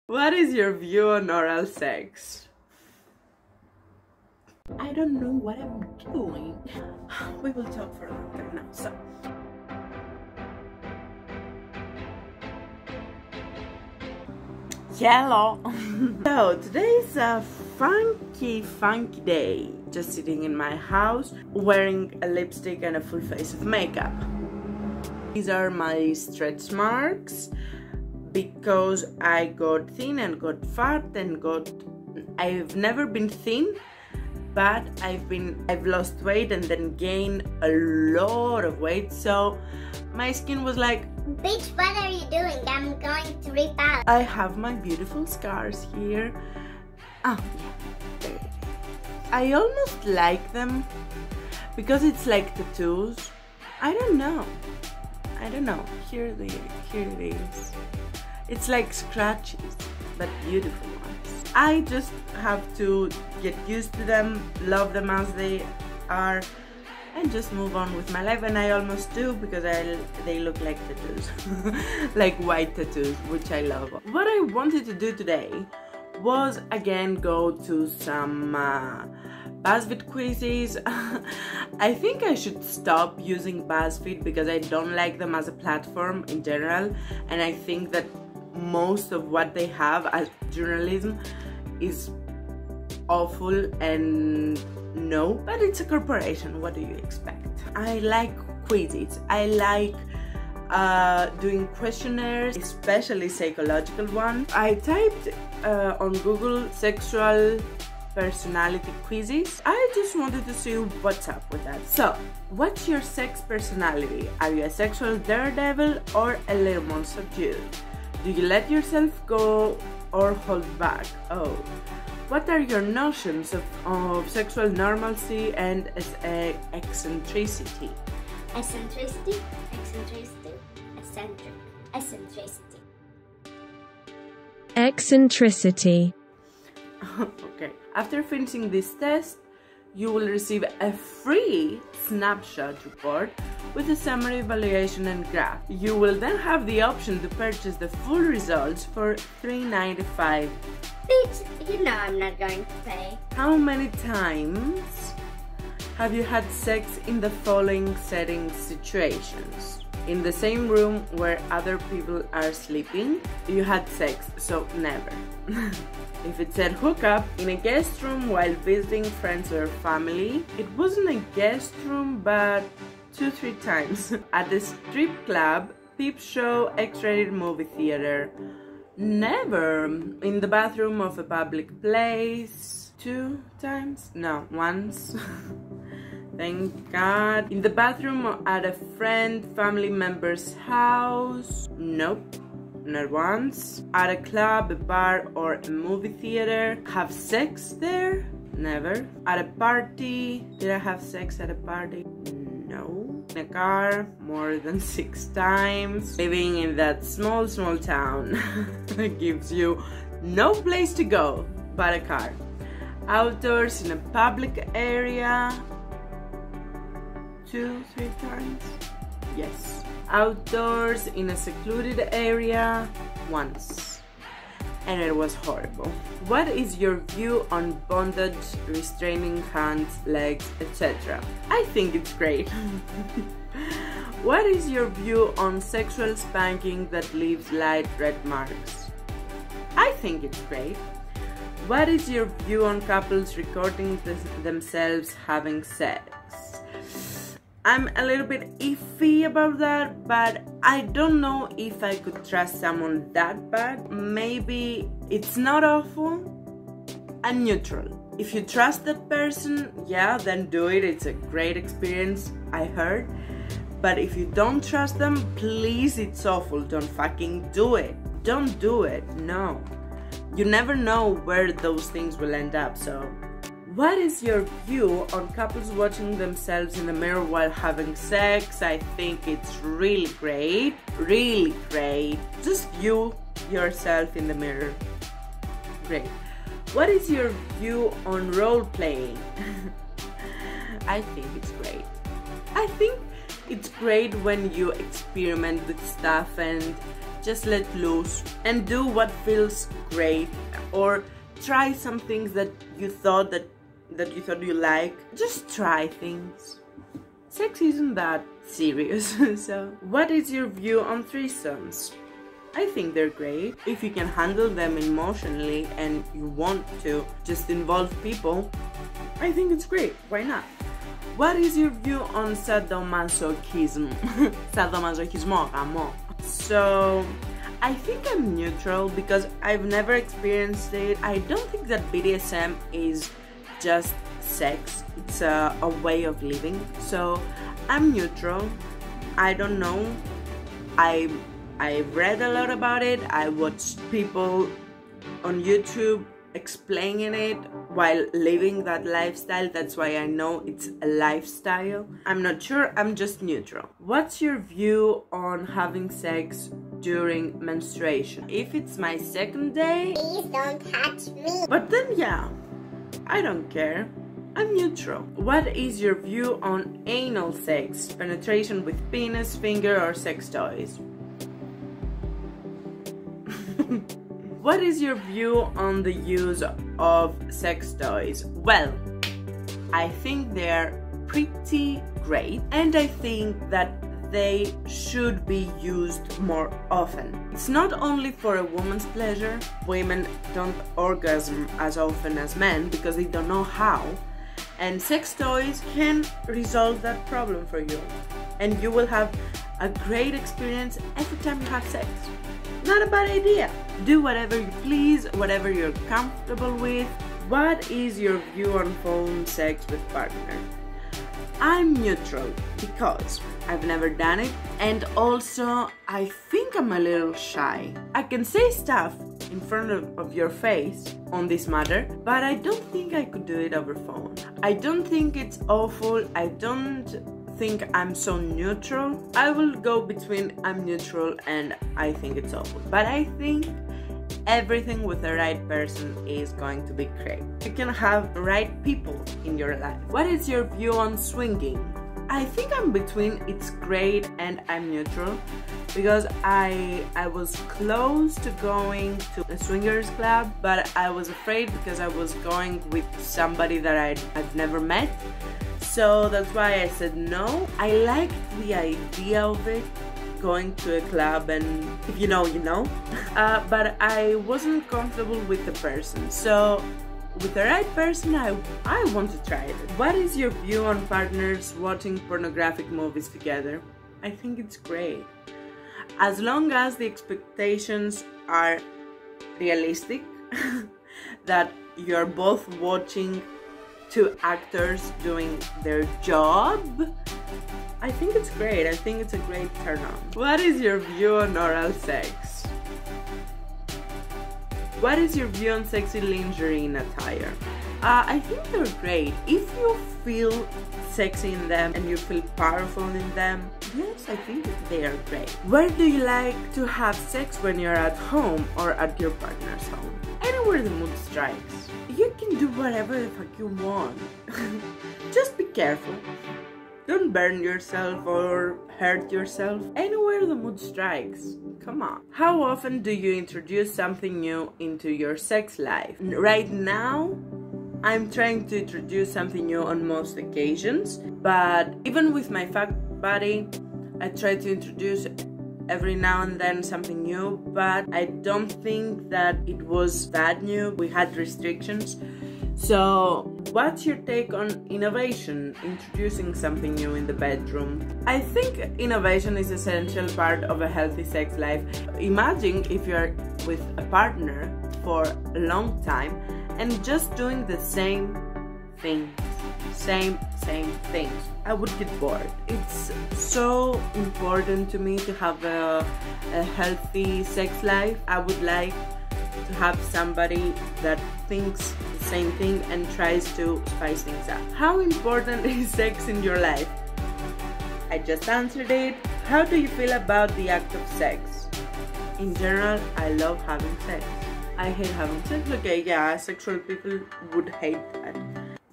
What is your view on oral sex? I don't know what I'm doing. We will talk for a long time now, so. Hello! So, today's a funky day. Just sitting in my house, wearing a lipstick and a full face of makeup. These are my stretch marks because I got thin and got fat and I've never been thin, but I've lost weight and then gained a lot of weight, so my skin was like, bitch, what are you doing? I'm going to rip out. I have my beautiful scars here. Oh yeah, there it is. I almost like them because it's like tattoos. I don't know. Here it is. It's like scratches, but beautiful ones. I just have to get used to them, love them as they are, and just move on with my life. And I almost do, because they look like tattoos, like white tattoos, which I love. What I wanted to do today was again go to some BuzzFeed quizzes. I think I should stop using BuzzFeed because I don't like them as a platform in general, and I think that most of what they have as journalism is awful, and no, but it's a corporation, what do you expect? I like quizzes, I like doing questionnaires, especially psychological ones. I typed on Google sexual personality quizzes. I just wanted to see what's up with that. So, what's your sex personality? Are you a sexual daredevil or a little more subdued? Do you let yourself go or hold back? Oh. What are your notions of sexual normalcy and eccentricity? Eccentricity, eccentric, eccentricity. Eccentricity. Okay. After finishing this test, you will receive a free snapshot report with a summary, evaluation and graph. You will then have the option to purchase the full results for $3.95. Bitch, you know I'm not going to pay. How many times have you had sex in the following setting situations? In the same room where other people are sleeping, you had sex, so never. If it said hook up in a guest room while visiting friends or family, it wasn't a guest room, but 2-3 times. At a strip club, peep show, X-rated movie theater. Never. In the bathroom of a public place. 2 times? No, once. Thank God. In the bathroom at a friend, family member's house. Nope. Not once. At a club, a bar or a movie theater. Have sex there? Never. At a party. Did I have sex at a party? No. In a car? More than 6 times. Living in that small town gives you no place to go but a car. Outdoors in a public area. 2-3 times? Yes. Outdoors in a secluded area once, and it was horrible. What is your view on bondage, restraining hands, legs, etc.? I think it's great. What is your view on sexual spanking that leaves light red marks? I think it's great. What is your view on couples recording themselves having sex? I'm a little bit iffy about that, but I don't know if I could trust someone that bad. Maybe it's not awful. I'm neutral. If you trust that person, yeah, then do it. It's a great experience, I heard. But if you don't trust them, please, it's awful. Don't fucking do it. Don't do it. No. You never know where those things will end up, so... What is your view on couples watching themselves in the mirror while having sex? I think it's really great. Really great. Just view yourself in the mirror. Great. What is your view on role playing? I think it's great. I think it's great when you experiment with stuff and just let loose and do what feels great, or try some things that you thought you like. Just try things. Sex isn't that serious. So, what is your view on threesomes? I think they're great. If you can handle them emotionally and you want to just involve people, I think it's great. Why not? What is your view on sadomasochism? Sadomasochismo, amo. So, I think I'm neutral because I've never experienced it. I don't think that BDSM is just sex. It's a way of living. So, I'm neutral. I don't know. I read a lot about it. I watched people on YouTube explaining it while living that lifestyle. That's why I know it's a lifestyle. I'm not sure. I'm just neutral. What's your view on having sex during menstruation? If it's my second day, Please don't touch me. but then yeah, I don't care. I'm neutral. What is your view on anal sex? Penetration with penis, finger, or sex toys? What is your view on the use of sex toys? Well, I think they're pretty great, and I think that they should be used more often. It's not only for a woman's pleasure. Women don't orgasm as often as men because they don't know how, and sex toys can resolve that problem for you, and you will have a great experience every time you have sex. Not a bad idea. Do whatever you please, whatever you're comfortable with. What is your view on phone sex with partner? I'm neutral because I've never done it, and also I think I'm a little shy. I can say stuff in front of your face on this matter, but I don't think I could do it over phone. I don't think it's awful. I don't think I'm so neutral. I will go between I'm neutral and I think it's awful. But I think everything with the right person is going to be great. You can have the right people in your life. What is your view on swinging? I think I'm between it's great and I'm neutral, because I was close to going to a swingers club, but I was afraid because I was going with somebody that I've never met. So that's why I said no. I liked the idea of it, going to a club, and if you know, you know. But I wasn't comfortable with the person. So with the right person, I want to try it. What is your view on partners watching pornographic movies together? I think it's great. As long as the expectations are realistic, that you're both watching two actors doing their job, I think it's great. I think it's a great turn on. What is your view on oral sex? What is your view on sexy lingerie and attire? I think they're great. If you feel sexy in them and you feel powerful in them, yes, I think they are great. Where do you like to have sex when you're at home or at your partner's home? Anywhere the mood strikes. You can do whatever the fuck you want. Just be careful. Don't burn yourself or hurt yourself. Anywhere the mood strikes. Come on. How often do you introduce something new into your sex life? Right now, I'm trying to introduce something new on most occasions, but even with my fuck buddy, I try to introduce every now and then something new, but I don't think that it was that new. We had restrictions. So, what's your take on innovation, introducing something new in the bedroom? I think innovation is an essential part of a healthy sex life. Imagine if you're with a partner for a long time and just doing the same things, same things. I would get bored. It's so important to me to have a healthy sex life. I would like to have somebody that thinks the same thing and tries to spice things up. How important is sex in your life? I just answered it. How do you feel about the act of sex? In general, I love having sex. I hate having sex. Okay, yeah, asexual people would hate that.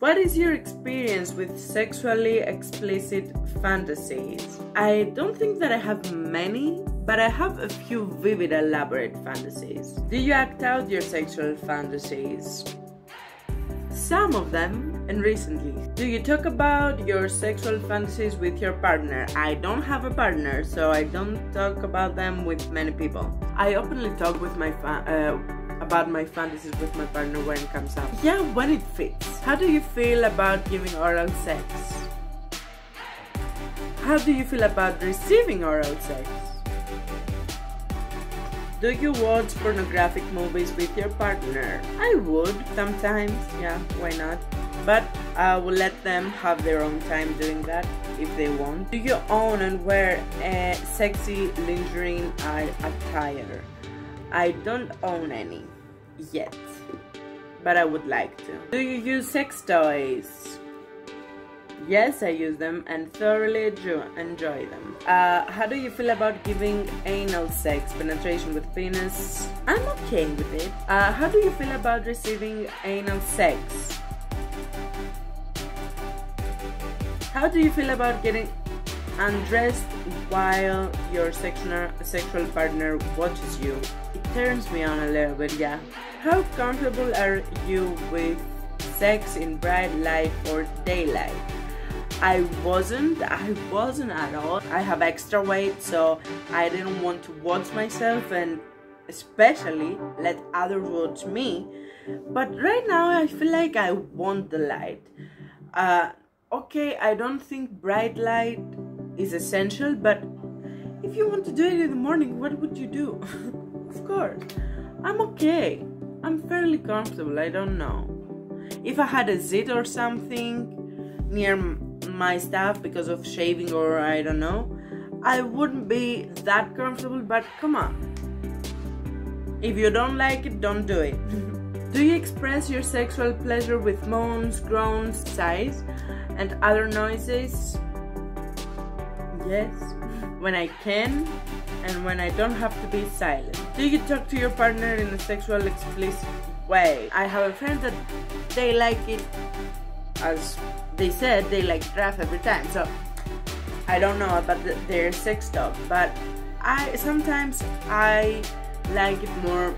What is your experience with sexually explicit fantasies? I don't think that I have many, but I have a few vivid, elaborate fantasies. Do you act out your sexual fantasies? Some of them, and recently. Do you talk about your sexual fantasies with your partner? I don't have a partner, so I don't talk about them with many people. I openly talk with my about my fantasies with my partner when it comes up. Yeah, when it fits. How do you feel about giving oral sex? How do you feel about receiving oral sex? Do you watch pornographic movies with your partner? I would, sometimes, yeah, why not? But I will let them have their own time doing that if they want. Do you own and wear a sexy lingerie attire? I don't own any, yet, but I would like to. Do you use sex toys? Yes, I use them and thoroughly enjoy them. How do you feel about giving anal sex, penetration with penis? I'm okay with it. How do you feel about receiving anal sex? How do you feel about getting undressed while your sexual partner watches you? It turns me on a little bit, yeah. How comfortable are you with sex in bright light or daylight? I wasn't at all. I have extra weight, so I didn't want to watch myself and especially let others watch me. But right now I feel like I want the light. Okay, I don't think bright light is essential, but if you want to do it in the morning, what would you do? Of course, I'm okay. I'm fairly comfortable, I don't know. If I had a zit or something near my stuff because of shaving or I don't know, I wouldn't be that comfortable, but come on. If you don't like it, don't do it. Do you express your sexual pleasure with moans, groans, sighs, and other noises? Yes, when I can and when I don't have to be silent. Do you talk to your partner in a sexual explicit way? I have a friend that they like it, as they said, they like draft every time, so I don't know about their sex talk, but sometimes I like it more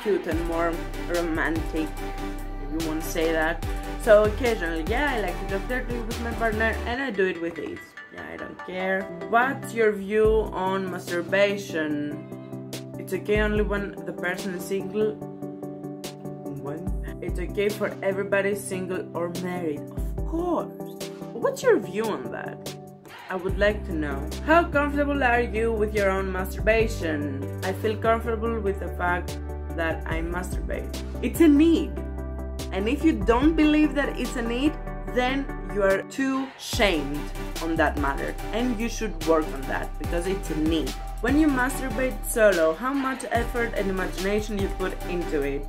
cute and more romantic, if you want to say that. So occasionally, yeah, I like to talk dirty with my partner, and I do it with ease. Yeah, I don't care. What's your view on masturbation? It's okay only when the person is single? When? It's okay for everybody, single or married? Of course. What's your view on that? I would like to know. How comfortable are you with your own masturbation? I feel comfortable with the fact that I masturbate. It's a need. And if you don't believe that it's a need, then you are too shamed on that matter. And you should work on that because it's a need. When you masturbate solo, how much effort and imagination you put into it?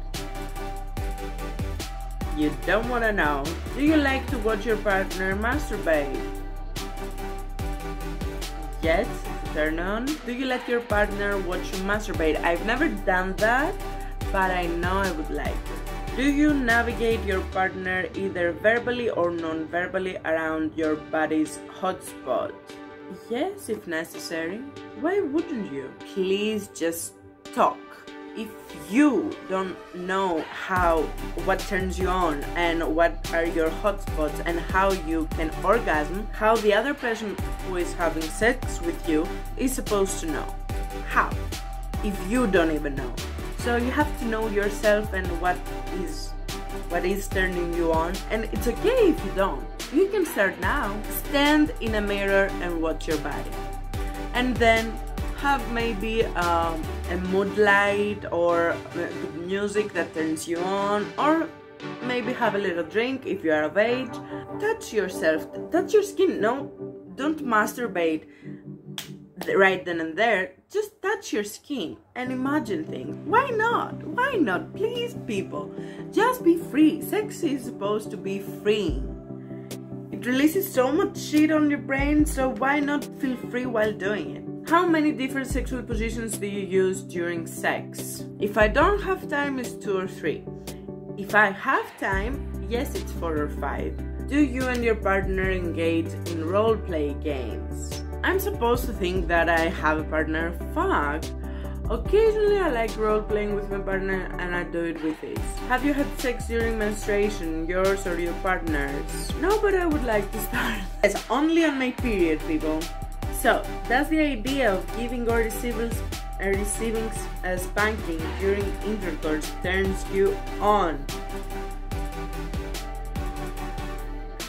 You don't want to know. Do you like to watch your partner masturbate? Yes, turn on. Do you let your partner watch you masturbate? I've never done that, but I know I would like to. Do you navigate your partner either verbally or non-verbally around your body's hotspot? Yes, if necessary. Why wouldn't you? Please just talk. If you don't know what turns you on and what are your hotspots and how you can orgasm, how the other person who is having sex with you is supposed to know. How? If you don't even know. So you have to know yourself and what is turning you on, and it's okay if you don't. You can start now. Stand in a mirror and watch your body, and then have maybe a mood light or music that turns you on, or maybe have a little drink if you are of age. Touch yourself, touch your skin. No, don't masturbate right then and there. Just touch your skin and imagine things. Why not? Why not? Please, people, just be free. Sex is supposed to be free. It releases so much shit on your brain, so why not feel free while doing it? How many different sexual positions do you use during sex? If I don't have time, it's 2 or 3. If I have time, yes, it's 4 or 5. Do you and your partner engage in role-play games? I'm supposed to think that I have a partner. Fuck. Occasionally I like role-playing with my partner and I do it with this. Have you had sex during menstruation, yours or your partner's? No, but I would like to start. It's only on my period, people. So, does the idea of giving or receiving a spanking during intercourse turns you on?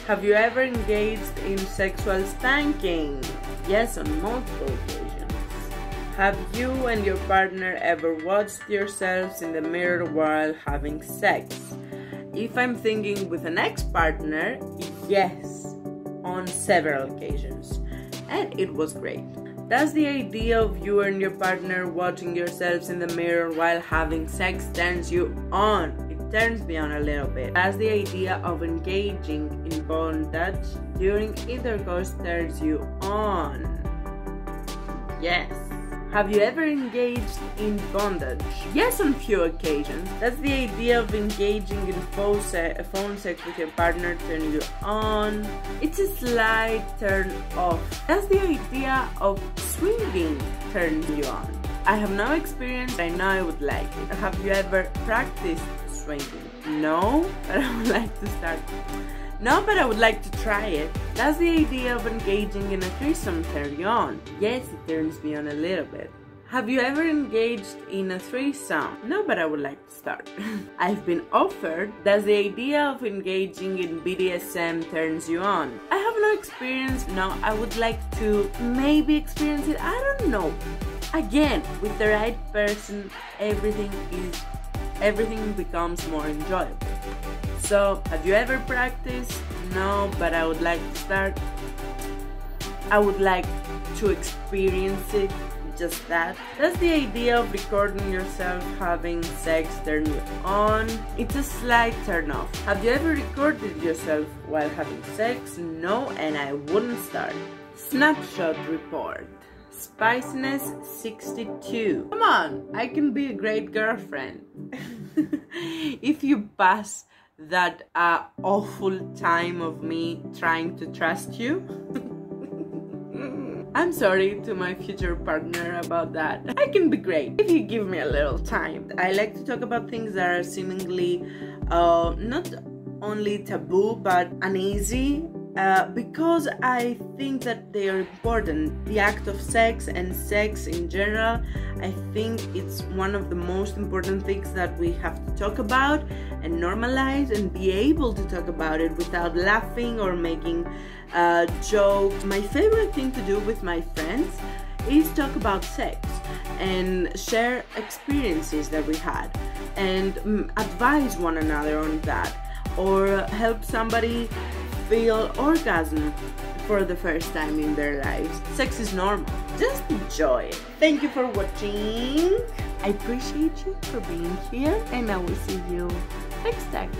Have you ever engaged in sexual spanking? Yes, on multiple occasions. Have you and your partner ever watched yourselves in the mirror while having sex? If I'm thinking with an ex-partner, yes, on several occasions. And it was great. Does the idea of you and your partner watching yourselves in the mirror while having sex turns you on? It turns me on a little bit. Does the idea of engaging in bondage during intercourse turns you on? Yes. Have you ever engaged in bondage? Yes, on few occasions. Does the idea of engaging in phone sex with your partner turn you on? It's a slight turn off. Does the idea of swinging turn you on? I have no experience, but I know I would like it. Have you ever practiced swinging? No, but I would like to start. No, but I would like to try it. Does the idea of engaging in a threesome turn you on? Yes, it turns me on a little bit. Have you ever engaged in a threesome? No, but I would like to start. I've been offered. Does the idea of engaging in BDSM turns you on? I have no experience. No, I would like to maybe experience it. I don't know. Again, with the right person, everything becomes more enjoyable. So, have you ever practiced? No, but I would like to start. I would like to experience it, just that. Does the idea of recording yourself having sex turn you on? It's a slight turn off. Have you ever recorded yourself while having sex? No, and I wouldn't start. Snapshot report. Spiciness 62. Come on, I can be a great girlfriend. If you pass that awful time of me trying to trust you. I'm sorry to my future partner about that. I can be great if you give me a little time. I like to talk about things that are seemingly not only taboo but uneasy. Because I think that they are important. The act of sex and sex in general, I think it's one of the most important things that we have to talk about and normalize and be able to talk about it without laughing or making jokes. My favorite thing to do with my friends is talk about sex and share experiences that we had and advise one another on that, or help somebody feel orgasm for the first time in their lives. Sex is normal. Just enjoy it. Thank you for watching. I appreciate you for being here, and I will see you next time.